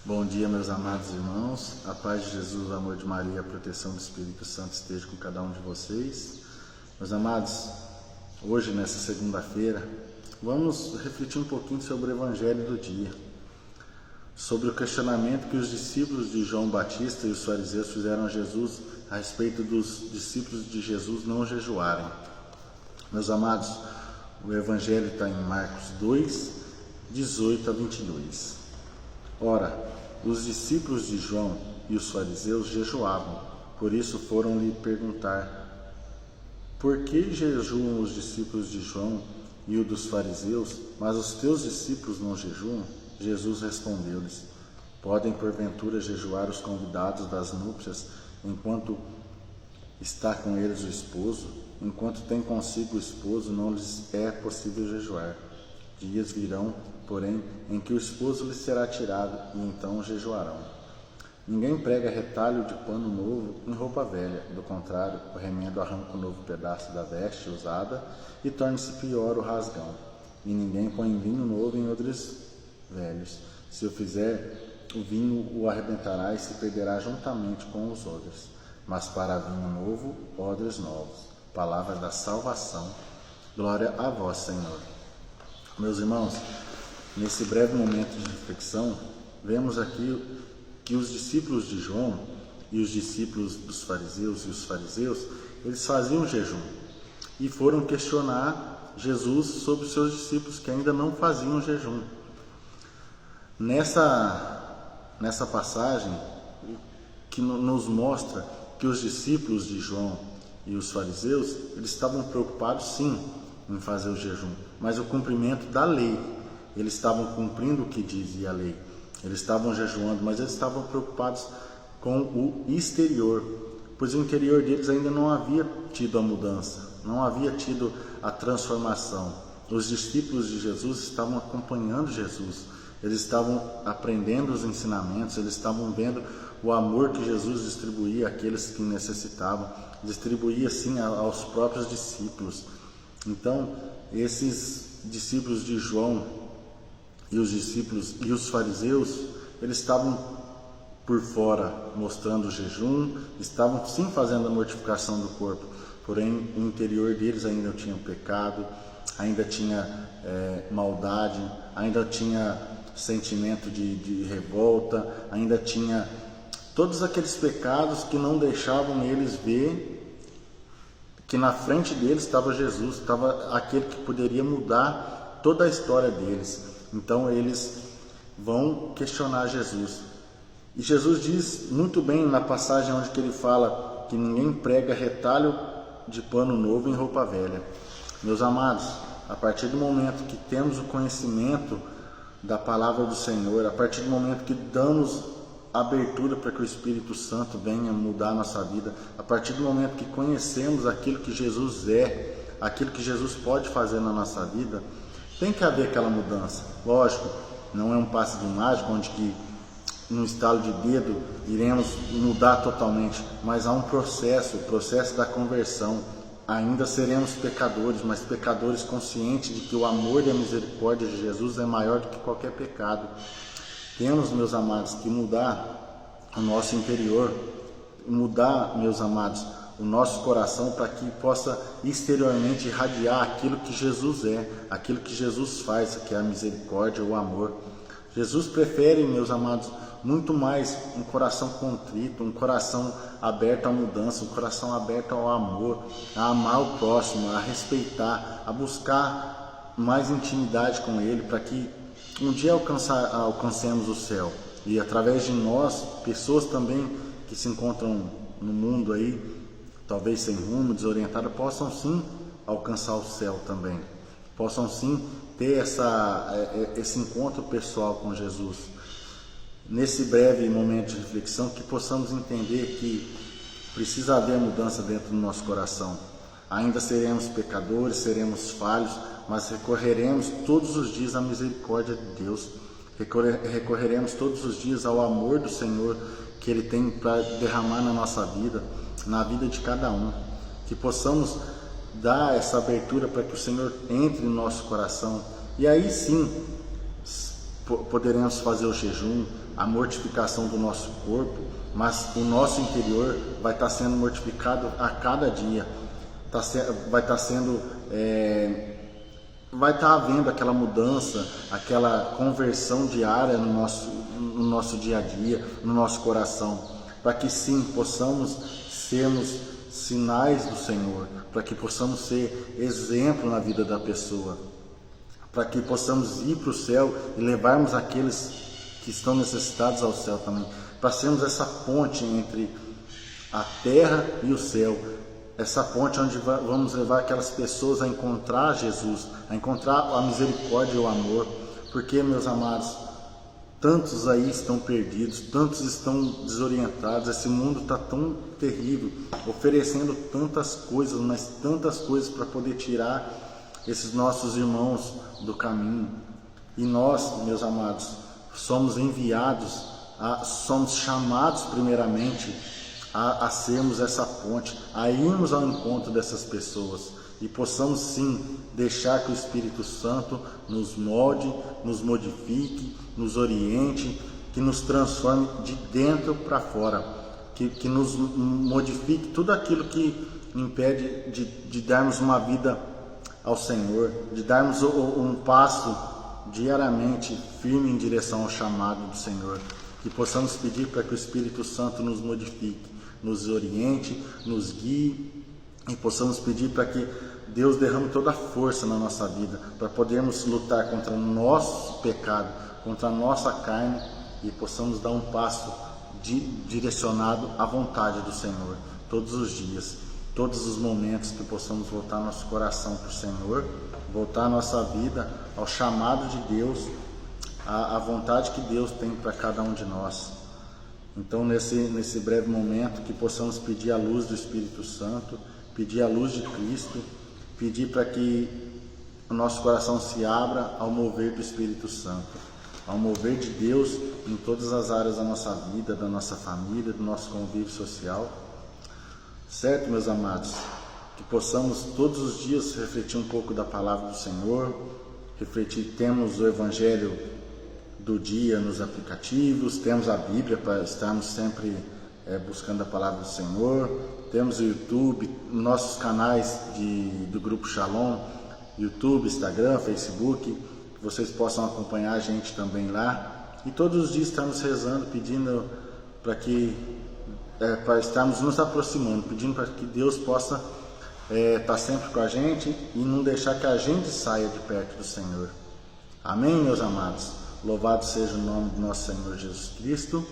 Bom dia, meus amados irmãos. A paz de Jesus, o amor de Maria, a proteção do Espírito Santo esteja com cada um de vocês. Meus amados, hoje, nessa segunda-feira, vamos refletir um pouquinho sobre o Evangelho do dia, sobre o questionamento que os discípulos de João Batista e os fariseus fizeram a Jesus a respeito dos discípulos de Jesus não jejuarem. Meus amados, o Evangelho está em Marcos 2, 18 a 22. Ora, os discípulos de João e os fariseus jejuavam, por isso foram lhe perguntar: por que jejuam os discípulos de João e o dos fariseus, mas os teus discípulos não jejuam? Jesus respondeu-lhes: podem porventura jejuar os convidados das núpcias, enquanto está com eles o esposo? Enquanto tem consigo o esposo, não lhes é possível jejuar. Dias virão, porém, em que o esposo lhes será tirado, e então jejuarão. Ninguém prega retalho de pano novo em roupa velha, do contrário, o remendo arranca um novo pedaço da veste usada e torna-se pior o rasgão. E ninguém põe vinho novo em odres velhos. Se o fizer, o vinho o arrebentará e se perderá juntamente com os odres. Mas para vinho novo, odres novos. Palavra da salvação. Glória a vós, Senhor. Meus irmãos, nesse breve momento de reflexão, vemos aqui que os discípulos de João e os discípulos dos fariseus e os fariseus, eles faziam jejum e foram questionar Jesus sobre os seus discípulos que ainda não faziam jejum. Nessa passagem que nos mostra que os discípulos de João e os fariseus, eles estavam preocupados sim em fazer o jejum, mas o cumprimento da lei. Eles estavam cumprindo o que dizia a lei. Eles estavam jejuando, mas eles estavam preocupados com o exterior, pois o interior deles ainda não havia tido a mudança, não havia tido a transformação. Os discípulos de Jesus estavam acompanhando Jesus, eles estavam aprendendo os ensinamentos, eles estavam vendo o amor que Jesus distribuía àqueles que necessitavam, distribuía sim aos próprios discípulos. Então, esses discípulos de João e os discípulos e os fariseus, eles estavam por fora mostrando o jejum, estavam sim fazendo a mortificação do corpo, porém o interior deles ainda tinha pecado, ainda tinha maldade, ainda tinha sentimento de revolta, ainda tinha todos aqueles pecados que não deixavam eles ver que na frente deles estava Jesus, estava aquele que poderia mudar toda a história deles. Então eles vão questionar Jesus. E Jesus diz muito bem na passagem onde que ele fala que ninguém prega retalho de pano novo em roupa velha. Meus amados, a partir do momento que temos o conhecimento da palavra do Senhor, a partir do momento que damos abertura para que o Espírito Santo venha mudar a nossa vida, a partir do momento que conhecemos aquilo que Jesus é, aquilo que Jesus pode fazer na nossa vida, tem que haver aquela mudança. Lógico, não é um passe de mágica onde que num estalo de dedo iremos mudar totalmente, mas há um processo, o processo da conversão. Ainda seremos pecadores, mas pecadores conscientes de que o amor e a misericórdia de Jesus é maior do que qualquer pecado. Temos, meus amados, que mudar o nosso interior, mudar, meus amados, o nosso coração para que possa exteriormente irradiar aquilo que Jesus é, aquilo que Jesus faz, que é a misericórdia, o amor. Jesus prefere, meus amados, muito mais um coração contrito, um coração aberto à mudança, um coração aberto ao amor, a amar o próximo, a respeitar, a buscar mais intimidade com Ele, para que um dia alcancemos o céu. E através de nós, pessoas também que se encontram no mundo aí, talvez sem rumo, desorientadas, possam sim alcançar o céu também, possam sim ter esse encontro pessoal com Jesus. Nesse breve momento de reflexão, que possamos entender que precisa haver mudança dentro do nosso coração. Ainda seremos pecadores, seremos falhos, mas recorreremos todos os dias à misericórdia de Deus, recorreremos todos os dias ao amor do Senhor que Ele tem para derramar na nossa vida, na vida de cada um, que possamos dar essa abertura para que o Senhor entre no nosso coração, e aí sim poderemos fazer o jejum, a mortificação do nosso corpo, mas o nosso interior vai estar sendo mortificado a cada dia, vai estar havendo aquela mudança, aquela conversão diária no nosso dia a dia, no nosso coração, para que sim, possamos sermos sinais do Senhor, para que possamos ser exemplo na vida da pessoa, para que possamos ir para o céu e levarmos aqueles que estão necessitados ao céu também, para sermos essa ponte entre a terra e o céu, essa ponte onde vamos levar aquelas pessoas a encontrar Jesus, a encontrar a misericórdia e o amor, porque, meus amados, tantos aí estão perdidos, tantos estão desorientados, esse mundo está tão terrível, oferecendo tantas coisas, mas tantas coisas para poder tirar esses nossos irmãos do caminho. E nós, meus amados, somos enviados, somos chamados primeiramente a sermos essa ponte, a irmos ao encontro dessas pessoas e possamos sim deixar que o Espírito Santo nos molde, nos modifique, nos oriente, que nos transforme de dentro para fora, que nos modifique tudo aquilo que impede de darmos uma vida ao Senhor, de darmos um passo diariamente firme em direção ao chamado do Senhor, que possamos pedir para que o Espírito Santo nos modifique, nos oriente, nos guie, e possamos pedir para que Deus derrame toda a força na nossa vida, para podermos lutar contra o nosso pecado, contra a nossa carne, e possamos dar um passo direcionado à vontade do Senhor, todos os dias, todos os momentos, que possamos voltar nosso coração para o Senhor, voltar a nossa vida ao chamado de Deus, à vontade que Deus tem para cada um de nós. Então, nesse breve momento, que possamos pedir a luz do Espírito Santo, pedir a luz de Cristo, pedir para que o nosso coração se abra ao mover do Espírito Santo, ao mover de Deus em todas as áreas da nossa vida, da nossa família, do nosso convívio social. Certo, meus amados? Que possamos todos os dias refletir um pouco da palavra do Senhor, temos o Evangelho do dia nos aplicativos, temos a Bíblia para estarmos sempre buscando a palavra do Senhor, temos o YouTube, nossos canais do Grupo Shalom, YouTube, Instagram, Facebook, que vocês possam acompanhar a gente também lá, e todos os dias estamos rezando, pedindo para estarmos nos aproximando, pedindo para que Deus possa estar sempre com a gente e não deixar que a gente saia de perto do Senhor. Amém, meus amados? Louvado seja o nome do nosso Senhor Jesus Cristo,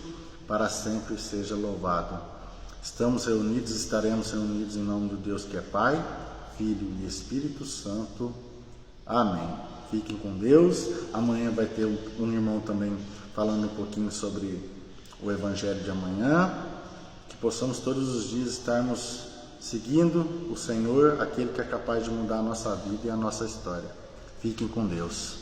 para sempre seja louvado. Estamos reunidos, estaremos reunidos em nome do Deus que é Pai, Filho e Espírito Santo. Amém. Fiquem com Deus. Amanhã vai ter um irmão também falando um pouquinho sobre o Evangelho de amanhã. Que possamos todos os dias estarmos seguindo o Senhor, aquele que é capaz de mudar a nossa vida e a nossa história. Fiquem com Deus.